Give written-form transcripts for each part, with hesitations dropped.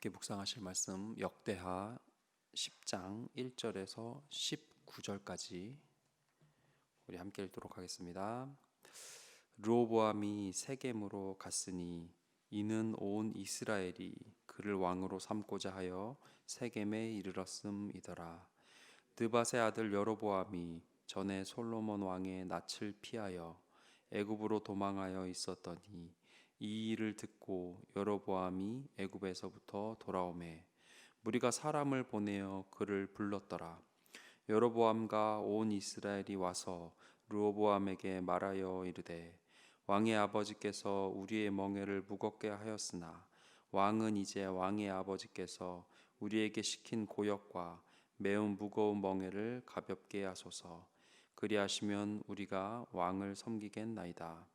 함께 묵상하실 말씀 역대하 10장 1절에서 19절까지 우리 함께 읽도록 하겠습니다. 르호보암이 세겜으로 갔으니 이는 온 이스라엘이 그를 왕으로 삼고자 하여 세겜에 이르렀음이더라. 느밧의 아들 여로보암이 전에 솔로몬 왕의 낯을 피하여 애굽으로 도망하여 있었더니 이 일을 듣고 여로보암이 애굽에서부터 돌아오매 무리가 사람을 보내어 그를 불렀더라. 여로보암과 온 이스라엘이 와서 르호보암에게 말하여 이르되 왕의 아버지께서 우리의 멍에를 무겁게 하였으나 왕은 이제 왕의 아버지께서 우리에게 시킨 고역과 매우 무거운 멍에를 가볍게 하소서. 그리하시면 우리가 왕을 섬기겠나이다.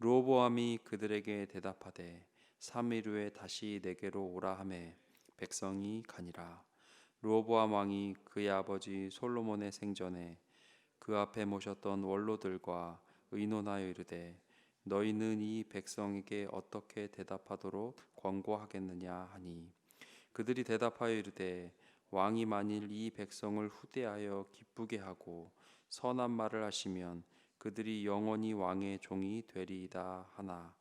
르호보암이 그들에게 대답하되 3일 후에 다시 내게로 오라 하매 백성이 가니라. 르호보암 왕이 그의 아버지 솔로몬의 생전에 그 앞에 모셨던 원로들과 의논하여 이르되 너희는 이 백성에게 어떻게 대답하도록 권고하겠느냐 하니 그들이 대답하여 이르되 왕이 만일 이 백성을 후대하여 기쁘게 하고 선한 말을 하시면 그들이 영원히 왕의 종이 되리이다 하나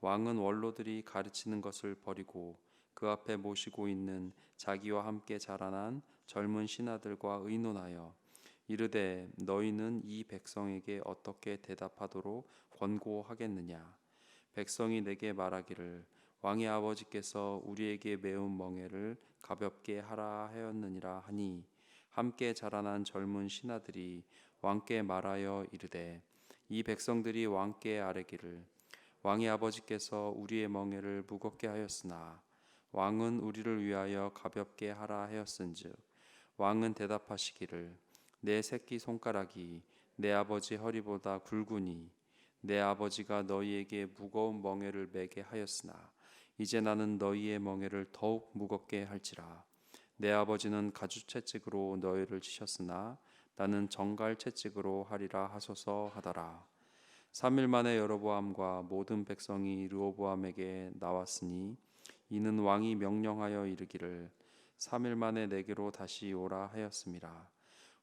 왕은 원로들이 가르치는 것을 버리고 그 앞에 모시고 있는 자기와 함께 자라난 젊은 신하들과 의논하여 이르되 너희는 이 백성에게 어떻게 대답하도록 권고하겠느냐. 백성이 내게 말하기를 왕의 아버지께서 우리에게 매운 멍에를 가볍게 하라 하였느니라 하니 함께 자라난 젊은 신하들이 왕께 말하여 이르되 이 백성들이 왕께 아뢰기를 왕의 아버지께서 우리의 멍에를 무겁게 하였으나 왕은 우리를 위하여 가볍게 하라 하였은즉 왕은 대답하시기를 내 새끼 손가락이 내 아버지 허리보다 굵으니 내 아버지가 너희에게 무거운 멍에를 매게 하였으나 이제 나는 너희의 멍에를 더욱 무겁게 할지라. 내 아버지는 가죽채찍으로 너희를 치셨으나 나는 정갈채찍으로 하리라 하소서 하더라. 3일 만에 여로보암과 모든 백성이 르호보암에게 나왔으니 이는 왕이 명령하여 이르기를 3일 만에 내게로 다시 오라 하였음이라.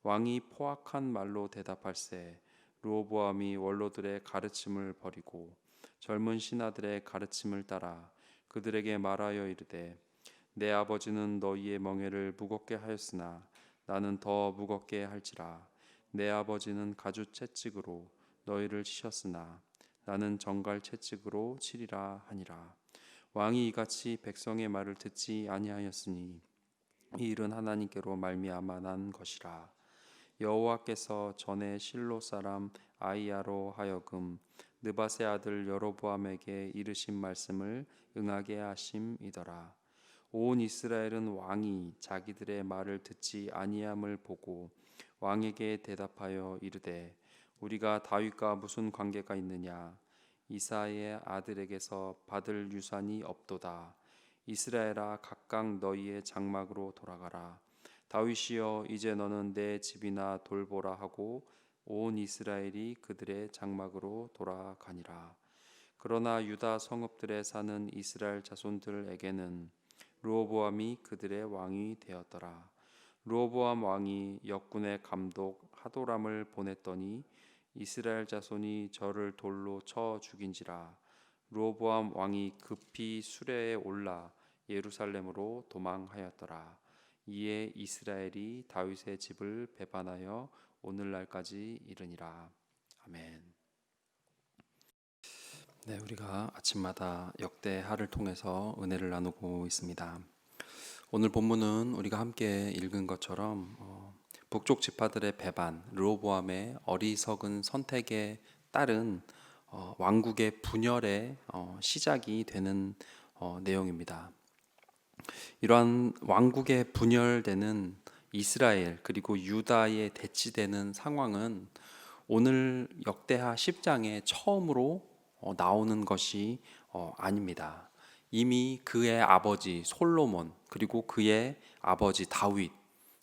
왕이 포악한 말로 대답할세 르호보암이 원로들의 가르침을 버리고 젊은 신하들의 가르침을 따라 그들에게 말하여 이르되 내 아버지는 너희의 멍에를 무겁게 하였으나 나는 더 무겁게 할지라. 내 아버지는 가죽채찍으로 너희를 치셨으나 나는 정갈채찍으로 치리라 하니라. 왕이 이같이 백성의 말을 듣지 아니하였으니 이 일은 하나님께로 말미암아 난 것이라. 여호와께서 전에 실로 사람 아히야로 하여금 느밧의 아들 여로보암에게 이르신 말씀을 응하게 하심이더라. 온 이스라엘은 왕이 자기들의 말을 듣지 아니함을 보고 왕에게 대답하여 이르되 우리가 다윗과 무슨 관계가 있느냐. 이사의 아들에게서 받을 유산이 없도다. 이스라엘아 각각 너희의 장막으로 돌아가라. 다윗이여 이제 너는 내 집이나 돌보라 하고 온 이스라엘이 그들의 장막으로 돌아가니라. 그러나 유다 성읍들에 사는 이스라엘 자손들에게는 르호보암이 그들의 왕이 되었더라. 르호보암 왕이 역군의 감독 하도람을 보냈더니 이스라엘 자손이 저를 돌로 쳐 죽인지라. 르호보암 왕이 급히 수레에 올라 예루살렘으로 도망하였더라. 이에 이스라엘이 다윗의 집을 배반하여 오늘날까지 이르니라. 아멘. 네, 우리가 아침마다 역대하를 통해서 은혜를 나누고 있습니다. 오늘 본문은 우리가 함께 읽은 것처럼 북쪽 지파들의 배반, 르호보암의 어리석은 선택에 따른 왕국의 분열의 시작이 되는 내용입니다. 이러한 왕국의 분열되는 이스라엘 그리고 유다에 대치되는 상황은 오늘 역대하 10장에 처음으로 나오는 것이 아닙니다. 이미 그의 아버지 솔로몬 그리고 그의 아버지 다윗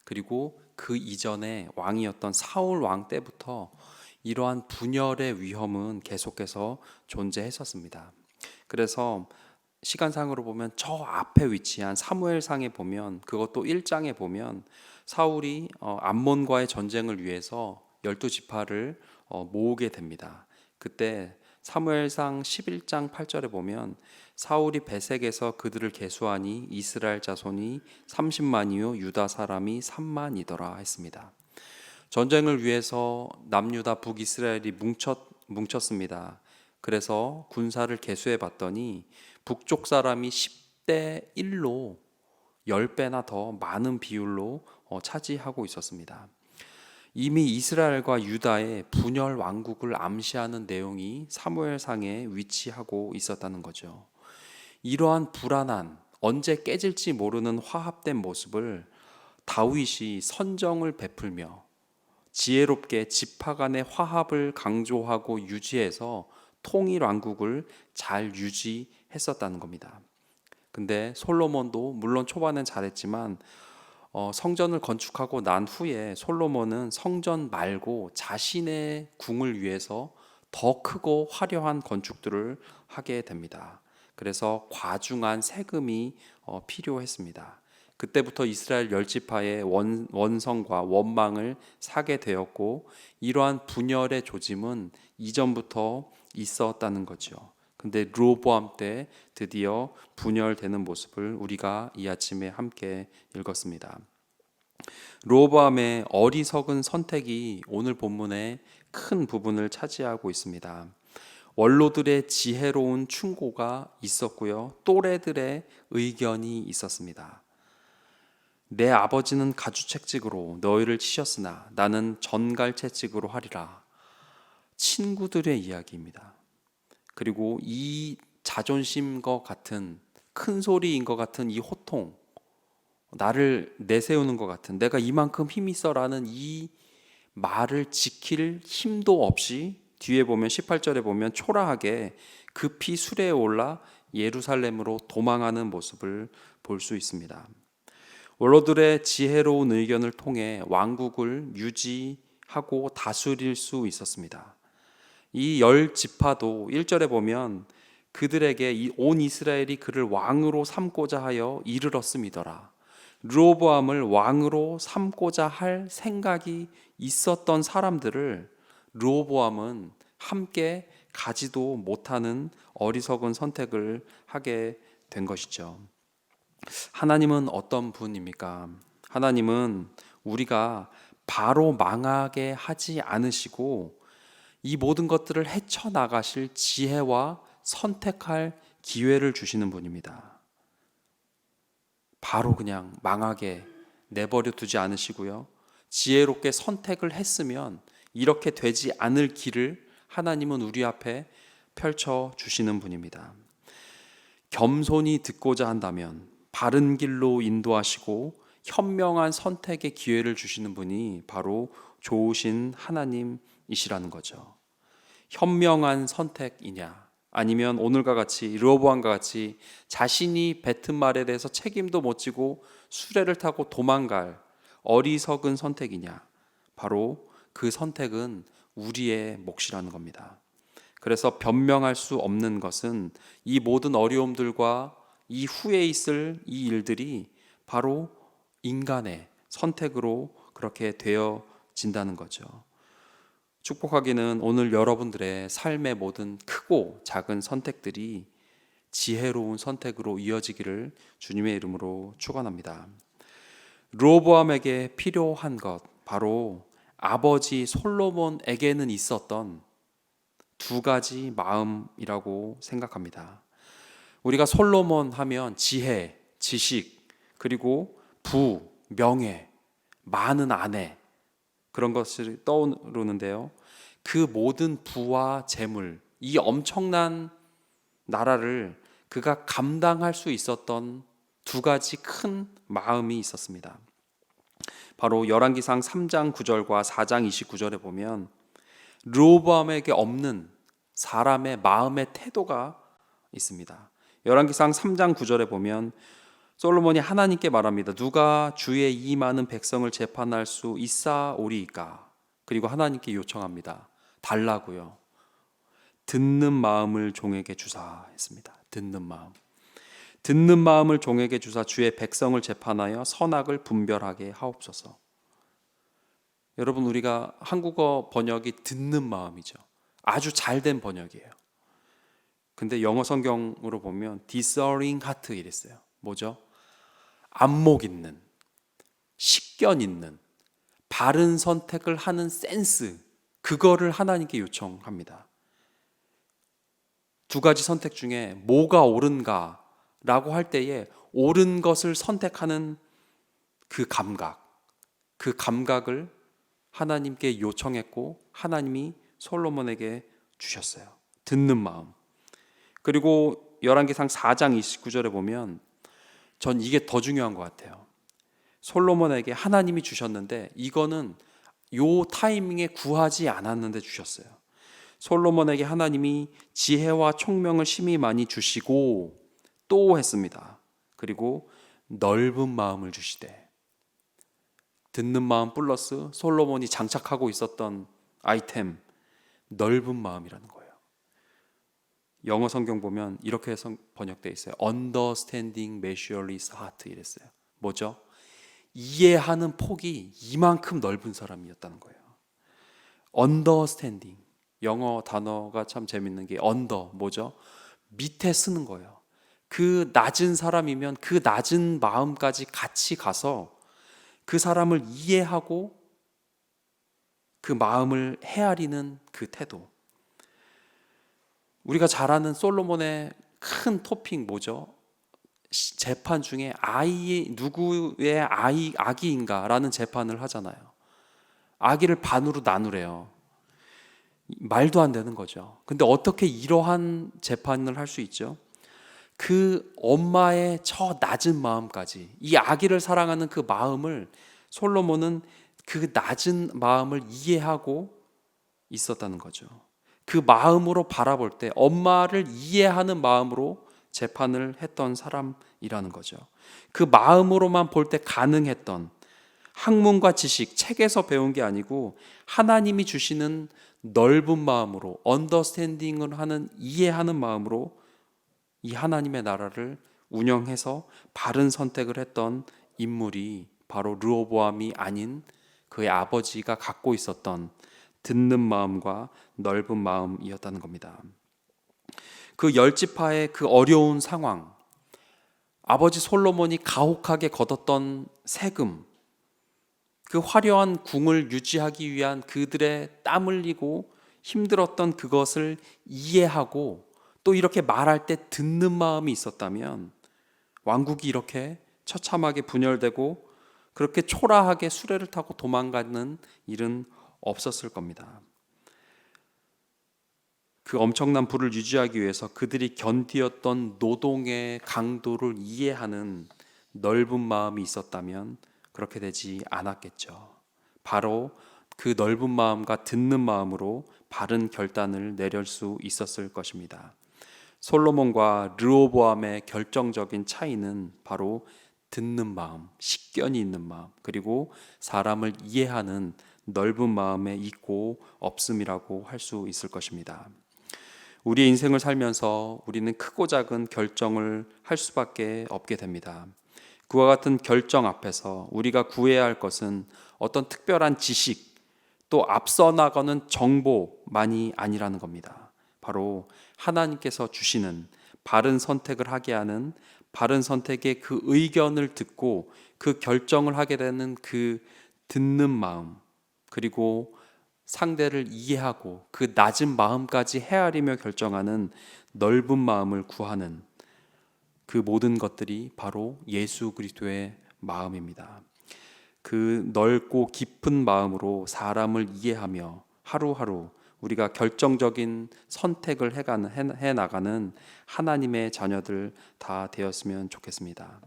그리고 그 이전에 왕이었던 사울 왕 때부터 이러한 분열의 위험은 계속해서 존재했었습니다. 그래서 시간상으로 보면 저 앞에 위치한 사무엘상에 보면, 그것도 1장에 보면 사울이 암몬과의 전쟁을 위해서 12지파를 모으게 됩니다. 그때 사무엘상 11장 8절에 보면 사울이 베색에서 그들을 계수하니 이스라엘 자손이 30만이요 유다 사람이 3만이더라 했습니다. 전쟁을 위해서 남유다 북이스라엘이 뭉쳤습니다. 그래서 군사를 계수해 봤더니 북쪽 사람이 10대 1로 10배나 더 많은 비율로 차지하고 있었습니다. 이미 이스라엘과 유다의 분열 왕국을 암시하는 내용이 사무엘상에 위치하고 있었다는 거죠. 이러한 불안한, 언제 깨질지 모르는 화합된 모습을 다윗이 선정을 베풀며 지혜롭게 지파 간의 화합을 강조하고 유지해서 통일 왕국을 잘 유지했었다는 겁니다. 근데 솔로몬도 물론 초반엔 잘했지만 성전을 건축하고 난 후에 솔로몬은 성전 말고 자신의 궁을 위해서 더 크고 화려한 건축들을 하게 됩니다. 그래서 과중한 세금이 필요했습니다. 그때부터 이스라엘 열지파의 원성과 원망을 사게 되었고, 이러한 분열의 조짐은 이전부터 있었다는 거죠. 근데 르호보암 때 드디어 분열되는 모습을 우리가 이 아침에 함께 읽었습니다. 르호보암의 어리석은 선택이 오늘 본문의 큰 부분을 차지하고 있습니다. 원로들의 지혜로운 충고가 있었고요, 또래들의 의견이 있었습니다. 내 아버지는 가주채찍으로 너희를 치셨으나 나는 전갈채찍으로 하리라. 친구들의 이야기입니다. 그리고 이 자존심과 같은, 큰 소리인 것 같은 이 호통, 나를 내세우는 것 같은, 내가 이만큼 힘이 있어라는 이 말을 지킬 힘도 없이 뒤에 보면 18절에 보면 초라하게 급히 수레에 올라 예루살렘으로 도망하는 모습을 볼 수 있습니다. 원로들의 지혜로운 의견을 통해 왕국을 유지하고 다스릴 수 있었습니다. 이 10지파도 1절에 보면 그들에게 온 이스라엘이 그를 왕으로 삼고자 하여 이르렀음이더라. 르호보암을 왕으로 삼고자 할 생각이 있었던 사람들을 르호보암은 함께 가지도 못하는 어리석은 선택을 하게 된 것이죠. 하나님은 어떤 분입니까? 하나님은 우리가 바로 망하게 하지 않으시고 이 모든 것들을 헤쳐나가실 지혜와 선택할 기회를 주시는 분입니다. 바로 그냥 망하게 내버려 두지 않으시고요, 지혜롭게 선택을 했으면 이렇게 되지 않을 길을 하나님은 우리 앞에 펼쳐 주시는 분입니다. 겸손히 듣고자 한다면 바른 길로 인도하시고 현명한 선택의 기회를 주시는 분이 바로 좋으신 하나님이시라는 거죠. 현명한 선택이냐, 아니면 오늘과 같이 르호보암과 같이 자신이 뱉은 말에 대해서 책임도 못 지고 수레를 타고 도망갈 어리석은 선택이냐, 바로 그 선택은 우리의 몫이라는 겁니다. 그래서 변명할 수 없는 것은 이 모든 어려움들과 이 후에 있을 이 일들이 바로 인간의 선택으로 그렇게 되어진다는 거죠. 축복하기는 오늘 여러분들의 삶의 모든 크고 작은 선택들이 지혜로운 선택으로 이어지기를 주님의 이름으로 축원합니다. 르호보암에게 필요한 것, 바로 아버지 솔로몬에게는 있었던 두 가지 마음이라고 생각합니다. 우리가 솔로몬 하면 지혜, 지식, 그리고 부, 명예, 많은 아내, 그런 것을 떠오르는데요, 그 모든 부와 재물, 이 엄청난 나라를 그가 감당할 수 있었던 두 가지 큰 마음이 있었습니다. 바로 열왕기상 3장 9절과 4장 29절에 보면 르호보암에게 없는 사람의 마음의 태도가 있습니다. 열왕기상 3장 9절에 보면 솔로몬이 하나님께 말합니다. 누가 주의 이 많은 백성을 재판할 수 있사오리이까? 그리고 하나님께 요청합니다. 달라고요. 듣는 마음을 종에게 주사 했습니다. 듣는 마음. 듣는 마음을 종에게 주사 주의 백성을 재판하여 선악을 분별하게 하옵소서. 여러분, 우리가 한국어 번역이 듣는 마음이죠. 아주 잘된 번역이에요. 근데 영어 성경으로 보면 discerning heart 이랬어요. 뭐죠? 안목 있는, 식견 있는, 바른 선택을 하는 센스, 그거를 하나님께 요청합니다. 두 가지 선택 중에 뭐가 옳은가 라고 할 때에 옳은 것을 선택하는 그 감각을 하나님께 요청했고 하나님이 솔로몬에게 주셨어요. 듣는 마음. 그리고 열왕기상 4장 29절에 보면 전 이게 더 중요한 것 같아요. 솔로몬에게 하나님이 주셨는데 이거는 요 타이밍에 구하지 않았는데 주셨어요. 솔로몬에게 하나님이 지혜와 총명을 심히 많이 주시고 또 했습니다. 그리고 넓은 마음을 주시되, 듣는 마음 플러스 솔로몬이 장착하고 있었던 아이템, 넓은 마음이라는 거예요. 영어 성경 보면 이렇게 번역되어 있어요. Understanding measureless heart 이랬어요. 뭐죠? 이해하는 폭이 이만큼 넓은 사람이었다는 거예요. Understanding. 영어 단어가 참 재밌는 게 under 뭐죠? 밑에 쓰는 거예요. 그 낮은 사람이면 그 낮은 마음까지 같이 가서 그 사람을 이해하고 그 마음을 헤아리는 그 태도. 우리가 잘 아는 솔로몬의 큰 토픽 뭐죠? 재판 중에 누구의 아기인가라는 재판을 하잖아요. 아기를 반으로 나누래요. 말도 안 되는 거죠. 근데 어떻게 이러한 재판을 할 수 있죠? 그 엄마의 저 낮은 마음까지, 이 아기를 사랑하는 그 마음을 솔로몬은 그 낮은 마음을 이해하고 있었다는 거죠. 그 마음으로 바라볼 때 엄마를 이해하는 마음으로 재판을 했던 사람이라는 거죠. 그 마음으로만 볼 때 가능했던, 학문과 지식, 책에서 배운 게 아니고 하나님이 주시는 넓은 마음으로, 언더스탠딩을 하는, 이해하는 마음으로 이 하나님의 나라를 운영해서 바른 선택을 했던 인물이 바로 르호보암이 아닌 그의 아버지가 갖고 있었던 듣는 마음과 넓은 마음이었다는 겁니다. 그 열지파의 그 어려운 상황, 아버지 솔로몬이 가혹하게 걷었던 세금, 그 화려한 궁을 유지하기 위한 그들의 땀 흘리고 힘들었던 그것을 이해하고 또 이렇게 말할 때 듣는 마음이 있었다면 왕국이 이렇게 처참하게 분열되고 그렇게 초라하게 수레를 타고 도망가는 일은 없었을 겁니다. 그 엄청난 부를 유지하기 위해서 그들이 견디었던 노동의 강도를 이해하는 넓은 마음이 있었다면 그렇게 되지 않았겠죠. 바로 그 넓은 마음과 듣는 마음으로 바른 결단을 내릴 수 있었을 것입니다. 솔로몬과 르호보암의 결정적인 차이는 바로 듣는 마음, 식견이 있는 마음, 그리고 사람을 이해하는 넓은 마음에 있고 없음이라고 할 수 있을 것입니다. 우리의 인생을 살면서 우리는 크고 작은 결정을 할 수밖에 없게 됩니다. 그와 같은 결정 앞에서 우리가 구해야 할 것은 어떤 특별한 지식, 또 앞서 나가는 정보만이 아니라는 겁니다. 바로 하나님께서 주시는 바른 선택을 하게 하는, 바른 선택의 그 의견을 듣고 그 결정을 하게 되는 그 듣는 마음, 그리고 상대를 이해하고 그 낮은 마음까지 헤아리며 결정하는 넓은 마음을 구하는 그 모든 것들이 바로 예수 그리스도의 마음입니다. 그 넓고 깊은 마음으로 사람을 이해하며 하루하루 우리가 결정적인 선택을 해나가는 하나님의 자녀들 다 되었으면 좋겠습니다.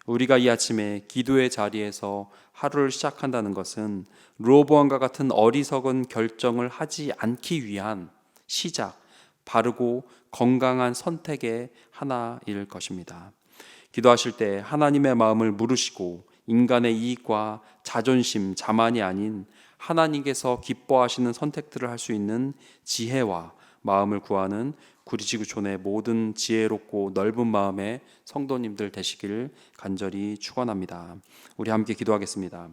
우리가 이 아침에 기도의 자리에서 하루를 시작한다는 것은 르호보암과 같은 어리석은 결정을 하지 않기 위한 시작, 바르고 건강한 선택의 하나일 것입니다. 기도하실 때 하나님의 마음을 물으시고 인간의 이익과 자존심, 자만이 아닌 하나님께서 기뻐하시는 선택들을 할 수 있는 지혜와 마음을 구하는 구리지구촌의 모든 지혜롭고 넓은 마음의 성도님들 되시길 간절히 축원합니다. 우리 함께 기도하겠습니다.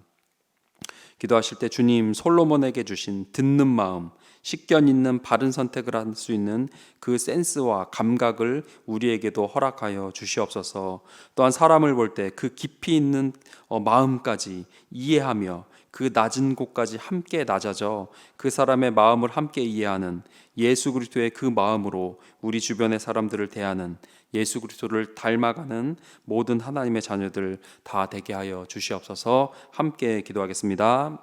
기도하실 때 주님 솔로몬에게 주신 듣는 마음, 식견 있는 바른 선택을 할 수 있는 그 센스와 감각을 우리에게도 허락하여 주시옵소서. 또한 사람을 볼 때 그 깊이 있는 마음까지 이해하며 그 낮은 곳까지 함께 낮아져 그 사람의 마음을 함께 이해하는 예수 그리스도의 그 마음으로 우리 주변의 사람들을 대하는 예수 그리스도를 닮아가는 모든 하나님의 자녀들 다 되게 하여 주시옵소서. 함께 기도하겠습니다.